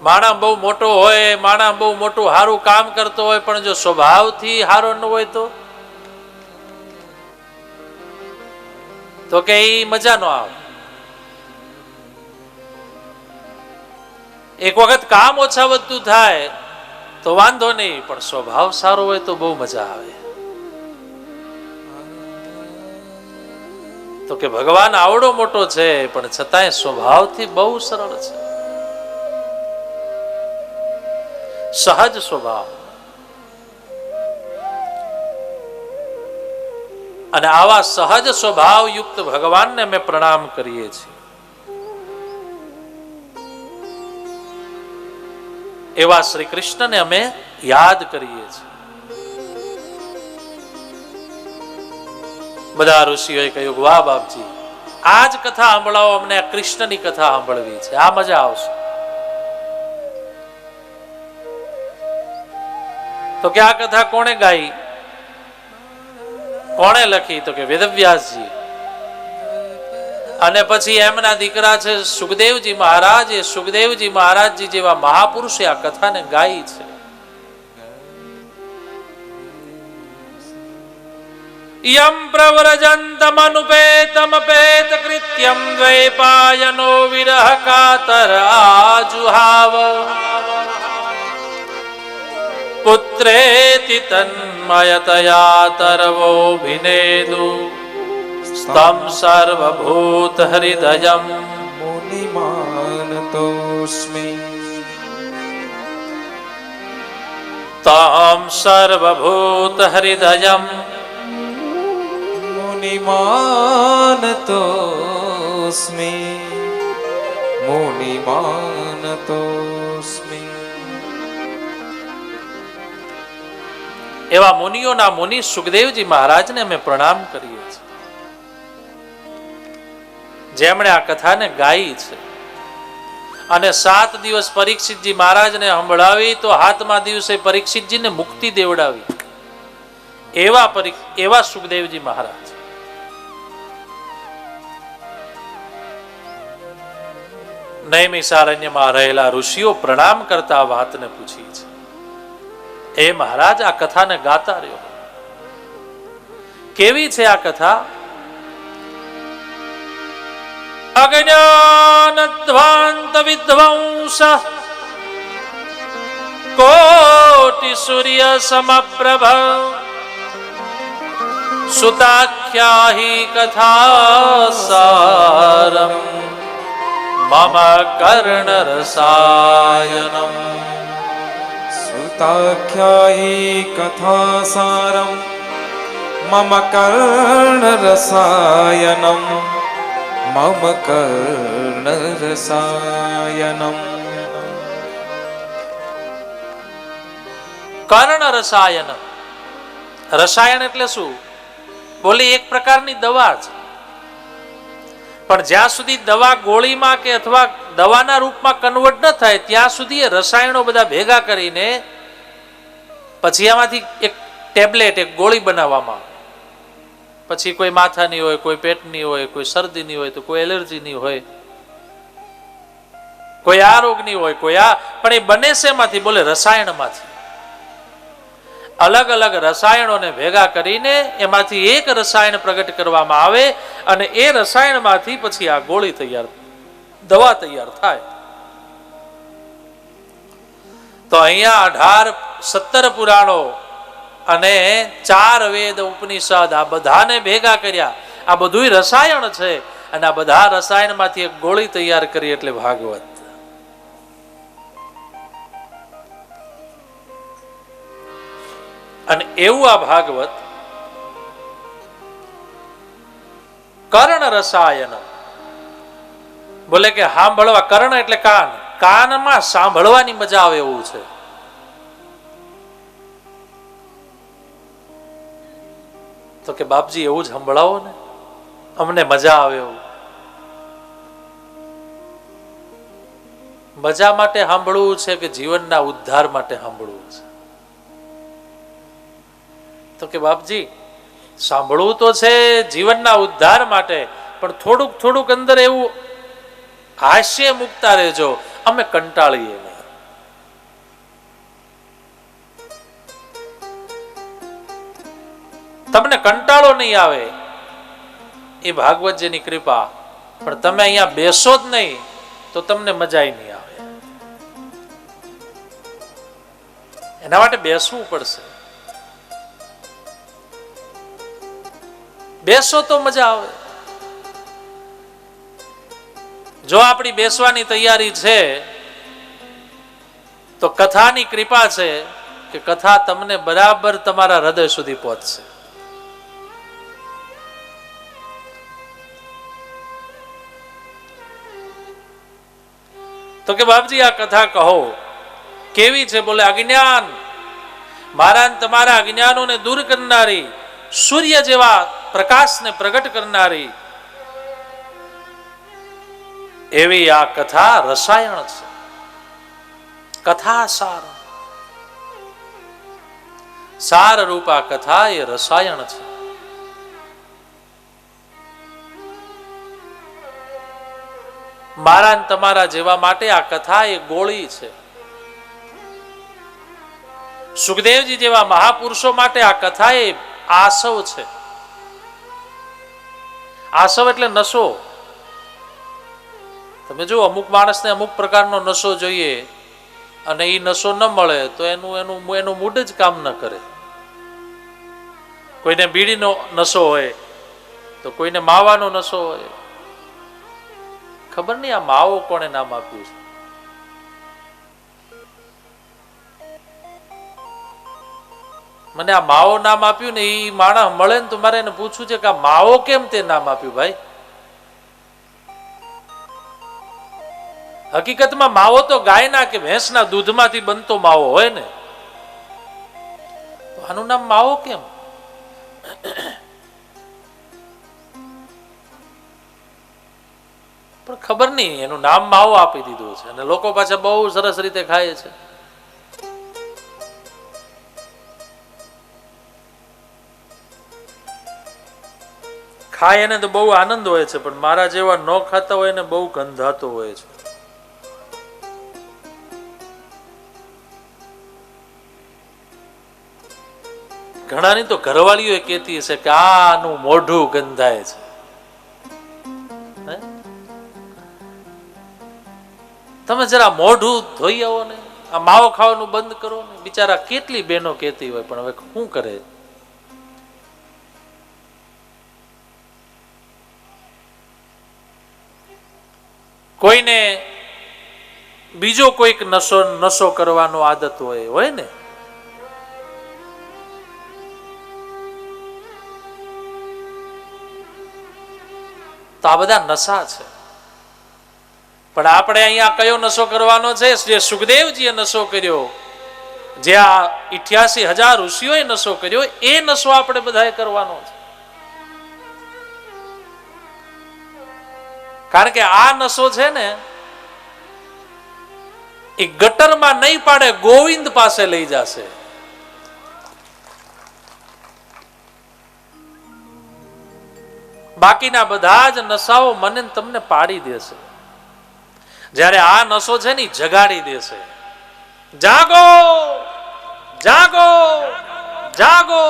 માણસ બહુ મોટો હોય, માણસ બહુ મોટું સારું કામ કરતો હોય, પણ જો સ્વભાવથી સારો ન હોય તો કે એ મજા ન આવે. એક વખત કામ ઓછા વધતું થાય તો વાંધો નહીં, પણ સ્વભાવ સારો હોય તો બહુ મજા આવે. તો કે ભગવાન આવડો મોટો છે પણ છતાંય સ્વભાવથી બહુ સરળ છે, સહજ સ્વભાવ. અને આવા સહજ સ્વભાવ યુક્ત ભગવાનને અમે પ્રણામ કરીએ છીએ. એવા શ્રી કૃષ્ણને અમે યાદ કરીએ છીએ. બધા ઋષિઓએ કહ્યું, વાહ બાપજી, આ જ કથા સાંભળાવો અમને, આ કૃષ્ણની કથા સાંભળવી છે, આ મજા આવશે. તો કે આ કથા કોણે ગાઈ, કોણે લખી? તો કે વેદવ્યાસજી. અને પછી એમના દીકરા છે સુખદેવજી મહારાજ. એ સુખદેવજી મહારાજજી જેવા મહાપુરુષે આ કથાને ગાઈ છે. યમ પ્રવ્રજંતમનુપેતમપેત કૃત્યમ દ્વૈપાયનો વિરહ કાતર આજુહાવ પુત્રેતિ તન્મયતયા તર્વોభిનેદુ સ્તમ સર્વભૂત હૃદયમ મુનિમાનતોસ્મિ. તમ સર્વભૂત હૃદયમ મુનિમાનતોસ્મિ. મુનિમાનતોસ્મિ. એવા મુનિઓના મુનિ સુખદેવજી મહારાજને અમે પ્રણામ કરીએ છીએ, જેમણે આ કથાને ગાઈ છે. અને 7 દિવસ પરીક્ષિતજી મહારાજને સંભળાવી તો 7મા દિવસે પરીક્ષિતજીને મુક્તિ દેવડાવી. એવા સુખદેવજી મહારાજ. નૈમિષારણ્યમાં રહેલા ઋષિઓ પ્રણામ કરતા આ વાતને પૂછી છે, એ મહારાજ આ કથાને ગાતા રહ્યો. કેવી છે આ કથા? અજ્ઞાનધ્વાંત વિધ્વંસ કોટિ સૂર્ય સમપ્રભ સુતાખ્યાહી કથા સારમ મમ કર્ણ રસાયનમ. સુતાખ્યાયી કથા સારમ મમ કર્ણ રસાયનમ. મમ કર્ણ રસાયનમ. કર્ણ રસાયન. રસાયણ એટલે શું? બોલે એક પ્રકારની દવા છે, પણ જ્યાં સુધી દવા ગોળીમાં કે અથવા દવાના રૂપમાં કન્વર્ટ ન થાય ત્યાં સુધી એ રસાયણો બધા ભેગા કરીને પછી એમાંથી એક ટેબ્લેટ, એક ગોળી બનાવવામાં આવે. પછી કોઈ માથાની હોય, કોઈ પેટની હોય, કોઈ શરદીની હોય, તો કોઈ એલર્જીની હોય, કોઈ આ રોગની હોય, કોઈ આ. પણ એ બને શેમાંથી? બોલે રસાયણમાંથી. અલગ અલગ રસાયણોને ભેગા કરીને એમાંથી એક રસાયણ પ્રગટ કરવામાં આવે અને એ રસાયણમાંથી પછી આ ગોળી તૈયાર, દવા તૈયાર થાય. તો અહીંયા 17 પુરાણો અને 4 વેદ ઉપનિષદ આ બધાને ભેગા કર્યા. આ બધું રસાયણ છે અને આ બધા રસાયણમાંથી એક ગોળી તૈયાર કરી એટલે ભાગવત. અને એવું આ ભાગવત કર્ણ રસાયન. બોલે કે સાંભળવા, કર્ણ એટલે કાન, કાનમાં સાંભળવાની મજા આવે એવું છે. તો કે બાપજી એવું જ સંભળાવો ને, અમને મજા આવે એવું. મજા માટે સાંભળવું છે કે જીવનના ઉદ્ધાર માટે સાંભળવું છે? તો કે બાપજી સાંભળવું તો છે જીવનના ઉદ્ધાર માટે, પણ થોડુંક થોડુંક અંદર એવું હાસ્ય મૂકતા રહેજો, અમે કંટાળીએ નહીં. તમને કંટાળો નહીં આવે એ ભાગવતજીની કૃપા. પણ તમે અહીંયા બેસો જ નહીં તો તમને મજા નહીં આવે. એના માટે બેસવું પડશે. બેસો તો મજા આવે. જો આપણી બેસવાની તૈયારી છે તો કથાની કૃપા છે કે કથા તમને બરાબર તમારા હૃદય સુધી પહોંચશે. તો કે બાપજી આ કથા કહો કેવી છે? બોલે અજ્ઞાન, મારા તમારા અજ્ઞાનોને દૂર કરનારી, સૂર્ય જેવા પ્રકાશને પ્રગટ કરનારી એવી આ કથા રસાયણ છે. કથા સાર, સાર રૂપા કથા એ રસાયણ છે. મારા તમારા જેવા માટે આ કથા એ ગોળી છે. સુખદેવજી જેવા મહાપુરુષો માટે આ કથા એ આસવ છે. આસવ એટલે નશો. તમે જો અમુક માણસને અમુક પ્રકારનો નશો જોઈએ અને એ નશો ન મળે તો એનું મૂડ જ કામ ન કરે. કોઈને બીડીનો નશો હોય તો કોઈને માવાનો નશો હોય. ખબર નહીં આ માવો કોણે નામ આપ્યું છે. મને આ માવો નામ આપ્યું ને એ માણસ મળે ને તો મારે એને પૂછવું છે કે આ માવો કેમ તે નામ આપ્યું ભાઈ? હકીકતમાં માવો તો ગાયના કે ભેંસના દૂધમાંથી બનતો માવો હોય ને, તો આનું નામ માવો કેમ? પણ ખબર નહીં એનું નામ માવો આપી દીધું છે અને લોકો પાછા બહુ સરસ રીતે ખાય છે. ખાય એને તો બહુ આનંદ હોય છે, પણ મારા જેવા ન ખાતા હોય એને બહુ ગંધાતો હોય છે. ઘણાની તો ઘરવાળીઓ કહેતી હશે કે આનું મોઢું ગંધાય છે. તમે જરા મોઢું ધોઈ આવો ને, આ માવો ખાવાનું બંધ કરો ને. બિચારા કેટલી બહેનો કહેતી હોય, પણ હવે શું કરે? કોઈને બીજો કોઈક નશો કરવાનો આદત હોય ને, તો આ બધા નશા છે. પણ આપણે અહીંયા કયો નશો કરવાનો છે? જે સુખદેવજીએ નશો કર્યો, જે આ 88,000 ઋષિઓએ નશો કર્યો, એ નશો આપણે બધાએ કરવાનો છે. કારણ કે આ નશો છે ને એ ગટરમાં નહીં પાડે, ગોવિંદ પાસે લઈ જશે. બાકીના બધા જ નશાઓ મને તમને પાડી દેશે. જ્યારે આ નશો છે ને જગાડી દેશે. જાગો જાગો જાગો.